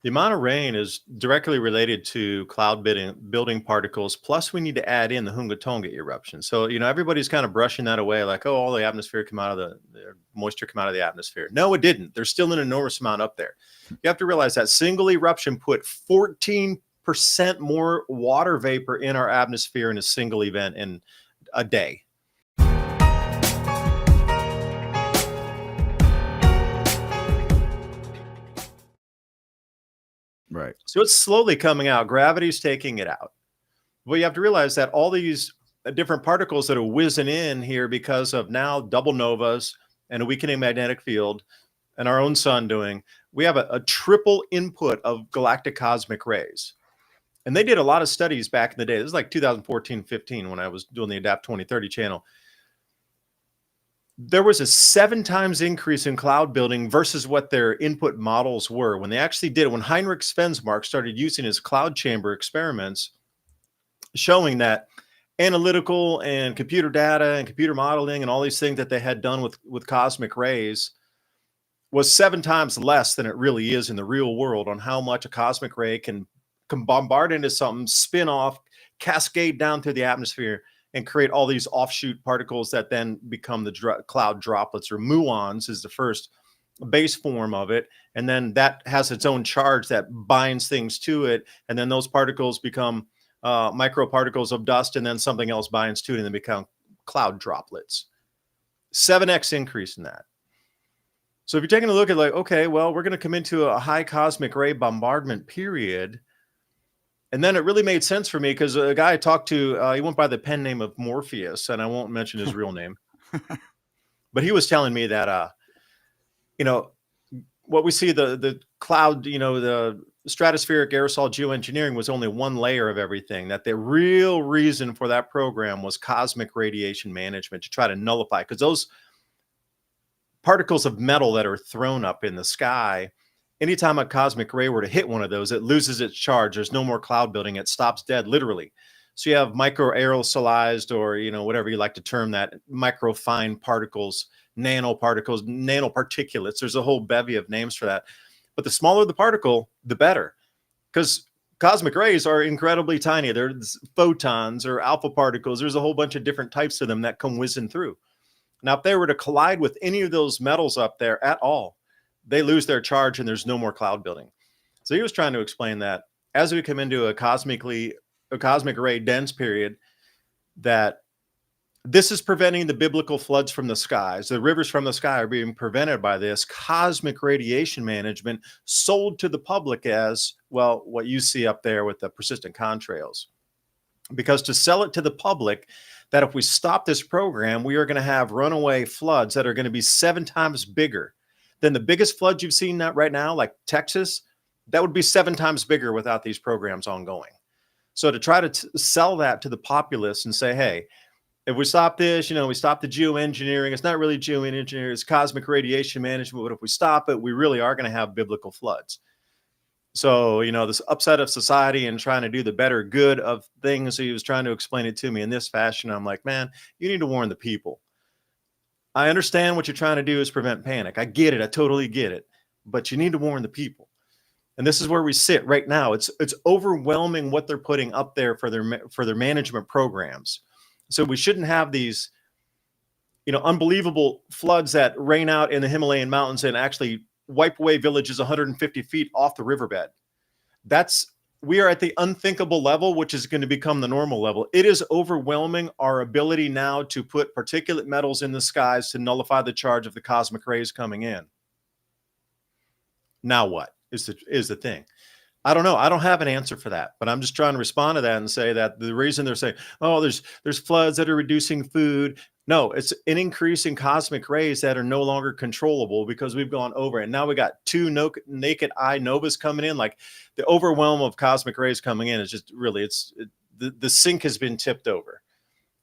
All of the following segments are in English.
The amount of rain is directly related to cloud building particles. Plus, we need to add in the Hunga Tonga eruption. So, everybody's kind of brushing that away, like, oh, all the atmosphere come out of the moisture come out of the atmosphere. No, it didn't. There's still an enormous amount up there. You have to realize that single eruption put 14% more water vapor in our atmosphere in a single event in a day. Right. So it's slowly coming out. Gravity's taking it out. Well, you have to realize that all these different particles that are whizzing in here because of now double novas and a weakening magnetic field and our own sun we have a triple input of galactic cosmic rays. And they did a lot of studies back in the day. This is like 2014, 15 when I was doing the Adapt 2030 channel. There was a 7 times increase in cloud building versus what their input models were. When they actually did it, when Heinrich Svensmark started using his cloud chamber experiments, showing that analytical and computer data and computer modeling and all these things that they had done with cosmic rays was 7 times less than it really is in the real world on how much a cosmic ray can bombard into something, spin off, cascade down through the atmosphere, and create all these offshoot particles that then become the cloud droplets, or muons is the first base form of it. And then that has its own charge that binds things to it. And then those particles become microparticles of dust, and then something else binds to it and then become cloud droplets. 7x increase in that. So if you're taking a look at like, okay, well, we're going to come into a high cosmic ray bombardment period. And then it really made sense for me because a guy I talked to, he went by the pen name of Morpheus, and I won't mention his real name. But he was telling me that, what we see, the cloud, the stratospheric aerosol geoengineering was only one layer of everything, that the real reason for that program was cosmic radiation management to try to nullify, because those particles of metal that are thrown up in the sky, anytime a cosmic ray were to hit one of those, it loses its charge. There's no more cloud building. It stops dead, literally. So you have microaerosolized, or, whatever you like to term that, microfine particles, nanoparticles, nanoparticulates. There's a whole bevy of names for that. But the smaller the particle, the better. Because cosmic rays are incredibly tiny. There's photons or alpha particles. There's a whole bunch of different types of them that come whizzing through. Now, if they were to collide with any of those metals up there at all, they lose their charge and there's no more cloud building. So he was trying to explain that as we come into a cosmic ray dense period, that this is preventing the biblical floods from the skies. The rivers from the sky are being prevented by this cosmic radiation management sold to the public as, well, what you see up there with the persistent contrails. Because to sell it to the public, that if we stop this program, we are going to have runaway floods that are going to be 7 times bigger than the biggest floods you've seen right now, like Texas. That would be 7 times bigger without these programs ongoing. So to try to sell that to the populace and say, hey, if we stop this, we stop the geoengineering. It's not really geoengineering, it's cosmic radiation management. But if we stop it, we really are going to have biblical floods. So, this upset of society and trying to do the better good of things. He was trying to explain it to me in this fashion. I'm like, man, you need to warn the people. I understand what you're trying to do is prevent panic. I get it. I totally get it. But you need to warn the people. And this is where we sit right now. It's overwhelming what they're putting up there for their management programs. So we shouldn't have these, unbelievable floods that rain out in the Himalayan mountains and actually wipe away villages 150 feet off the riverbed. We are at the unthinkable level, which is going to become the normal level. It is overwhelming our ability now to put particulate metals in the skies to nullify the charge of the cosmic rays coming in. Now what is the thing? I don't know. I don't have an answer for that, but I'm just trying to respond to that and say that the reason they're saying, oh, there's floods that are reducing food. No, it's an increase in cosmic rays that are no longer controllable because we've gone over. And now we got 2 naked eye novas coming in. Like the overwhelm of cosmic rays coming in is just really, the sink has been tipped over.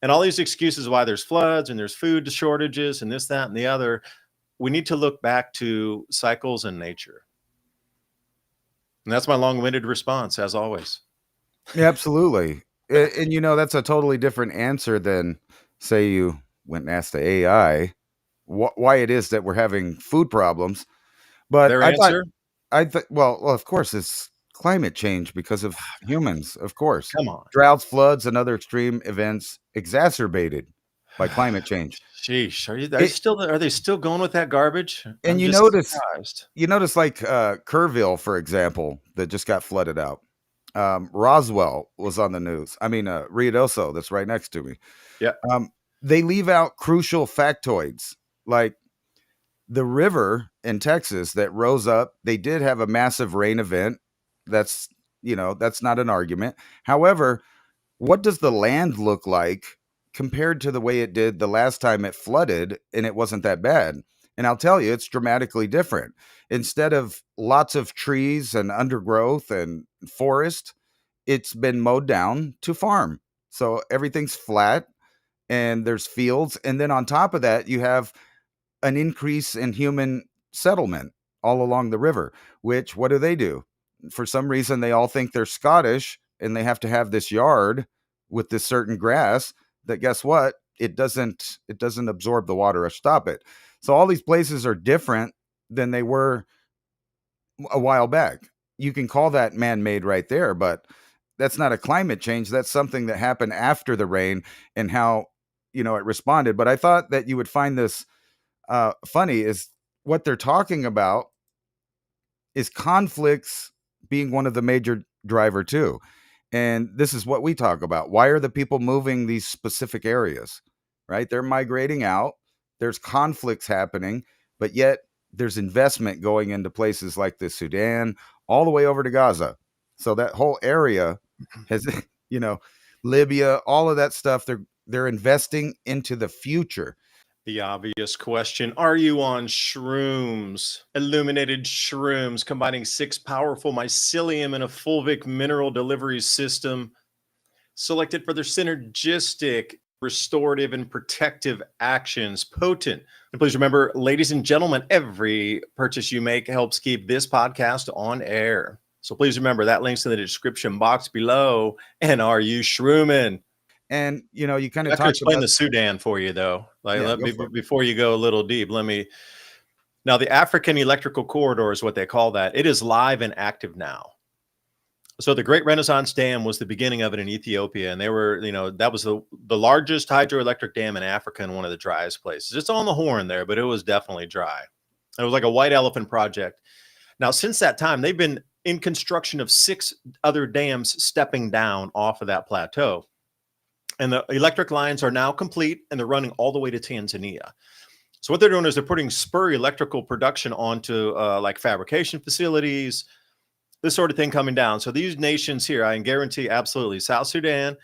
And all these excuses why there's floods and there's food shortages and this, that, and the other, we need to look back to cycles in nature. And that's my long-winded response, as always. Yeah, absolutely. And that's a totally different answer than, say, you went and asked the AI why it is that we're having food problems. But Their answer? well, of course, it's climate change because of humans, of course. Come on. Droughts, floods, and other extreme events exacerbated by climate change. Sheesh. It, Are they still going with that garbage? and I'm just surprised. you notice like Kerrville, for example, that just got flooded out. Roswell was on the news. I mean, Ruidoso, that's right next to me. Yeah. They leave out crucial factoids like the river in Texas that rose up. They did have a massive rain event. That's, that's not an argument. However, what does the land look like compared to the way it did the last time it flooded and it wasn't that bad? And I'll tell you, it's dramatically different. Instead of lots of trees and undergrowth and forest, it's been mowed down to farm. So everything's flat and there's fields. And then on top of that, you have an increase in human settlement all along the river, which what do? For some reason, they all think they're Scottish and they have to have this yard with this certain grass that guess what? It doesn't absorb the water or stop it. So all these places are different than they were a while back. You can call that man-made right there, but that's not a climate change. That's something that happened after the rain and how it responded. But I thought that you would find this funny is what they're talking about is conflicts being one of the major driver too. And this is what we talk about. Why are the people moving these specific areas? Right? They're migrating out. There's conflicts happening, but yet there's investment going into places like the Sudan, all the way over to Gaza. So that whole area has, Libya, all of that stuff. They're investing into the future. The obvious question, are you on shrooms? Illuminated shrooms, combining 6 powerful mycelium in a fulvic mineral delivery system, selected for their synergistic, restorative, and protective actions. Potent. And please remember, ladies and gentlemen, every purchase you make helps keep this podcast on air. So please remember that link's in the description box below. And are you shrooming? And you kind I of can talked explain about the Sudan for you, though. Like, yeah, let go me for it. before you go a little deep. Now, the African electrical corridor is what they call that. It is live and active now. So the Great Renaissance Dam was the beginning of it in Ethiopia, and they were, that was the largest hydroelectric dam in Africa and one of the driest places. It's on the Horn there, but it was definitely dry. It was like a white elephant project. Now, since that time, they've been in construction of 6 other dams stepping down off of that plateau. And the electric lines are now complete, and they're running all the way to Tanzania. So what they're doing is they're putting spur electrical production onto like fabrication facilities, this sort of thing coming down. So these nations here, I can guarantee absolutely, South Sudan,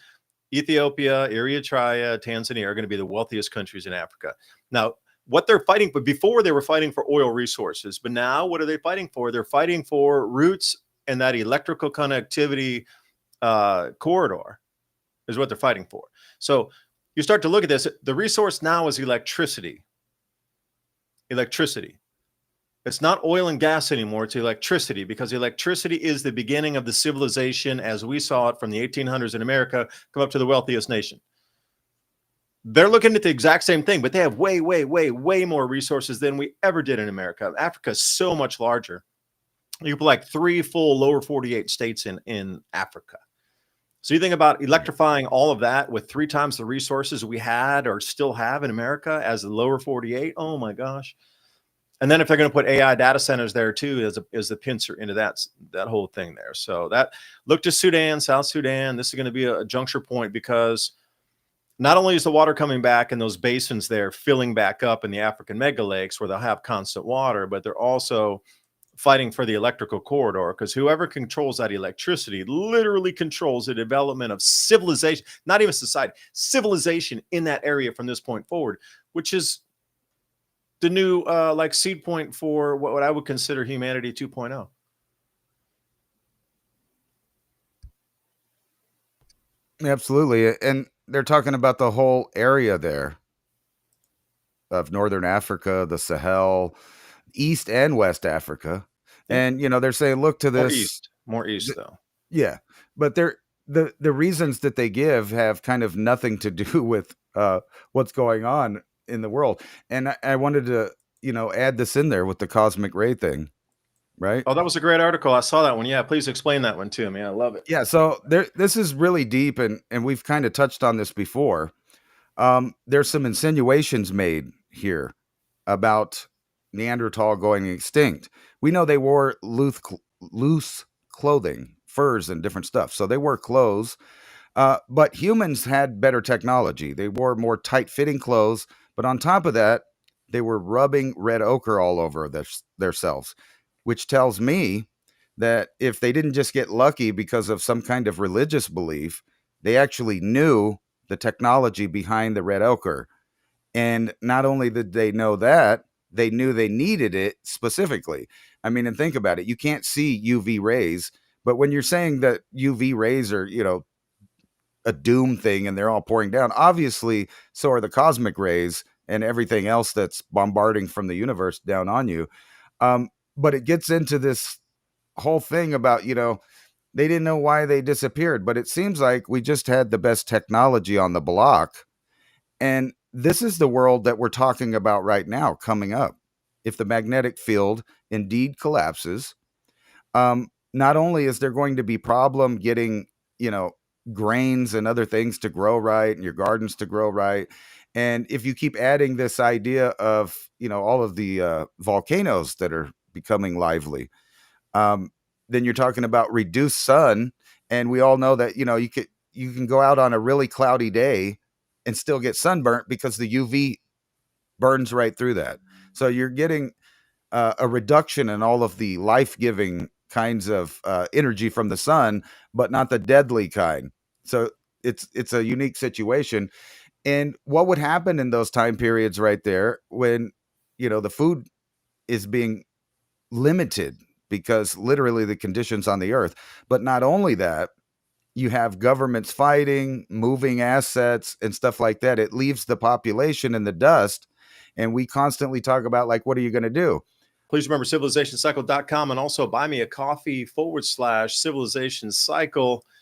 Ethiopia, Eritrea, Tanzania are going to be the wealthiest countries in Africa. Now, what they're fighting for, before they were fighting for oil resources, but now what are they fighting for? They're fighting for roots and that electrical connectivity corridor is what they're fighting for. So you start to look at this. The resource now is electricity. Electricity. It's not oil and gas anymore. It's electricity, because electricity is the beginning of the civilization as we saw it from the 1800s in America come up to the wealthiest nation. They're looking at the exact same thing, but they have way, way, way, way more resources than we ever did in America. Africa is so much larger. You put like 3 full lower 48 states in Africa. So you think about electrifying all of that with 3 times the resources we had or still have in America as the lower 48. Oh my gosh. And then if they're going to put AI data centers there too, as the pincer into that whole thing there. So that, look to Sudan, South Sudan. This is going to be a juncture point, because not only is the water coming back in those basins there filling back up in the African mega lakes where they'll have constant water, but they're also fighting for the electrical corridor, because whoever controls that electricity literally controls the development of civilization, not even society, civilization in that area from this point forward, which is the new like seed point for what I would consider humanity 2.0. Absolutely. And they're talking about the whole area there of Northern Africa, the Sahel, East and West Africa. Yeah. And, they're saying, look to More this. east, though. Yeah. But the reasons that they give have kind of nothing to do with what's going on in the world. And I wanted to, add this in there with the cosmic ray thing. right? Oh, that was a great article. I saw that one. Yeah, please explain that one to me. I love it. Yeah, so this is really deep, and we've kind of touched on this before. There's some insinuations made here about Neanderthal going extinct. We know they wore loose clothing, furs, and different stuff. So they wore clothes, but humans had better technology. They wore more tight fitting clothes, but on top of that, they were rubbing red ochre all over themselves, which tells me that if they didn't just get lucky because of some kind of religious belief, they actually knew the technology behind the red ochre. And not only did they know that, they knew they needed it specifically. I mean, and think about it. You can't see UV rays, but when you're saying that UV rays are, a doom thing and they're all pouring down, obviously, so are the cosmic rays and everything else that's bombarding from the universe down on you. But it gets into this whole thing about, they didn't know why they disappeared, but it seems like we just had the best technology on the block. And this is the world that we're talking about right now coming up. If the magnetic field indeed collapses, not only is there going to be problem getting, grains and other things to grow right and your gardens to grow right. And if you keep adding this idea of, all of the volcanoes that are becoming lively, then you're talking about reduced sun. And we all know that, you can go out on a really cloudy day and still get sunburnt because the UV burns right through that. So you're getting a reduction in all of the life-giving kinds of energy from the sun, but not the deadly kind. So it's a unique situation. And what would happen in those time periods right there when, the food is being limited because literally the conditions on the earth. But not only that, you have governments fighting, moving assets and stuff like that. It leaves the population in the dust. And we constantly talk about, like, what are you going to do? Please remember civilizationcycle.com and also buy me a coffee /civilization cycle.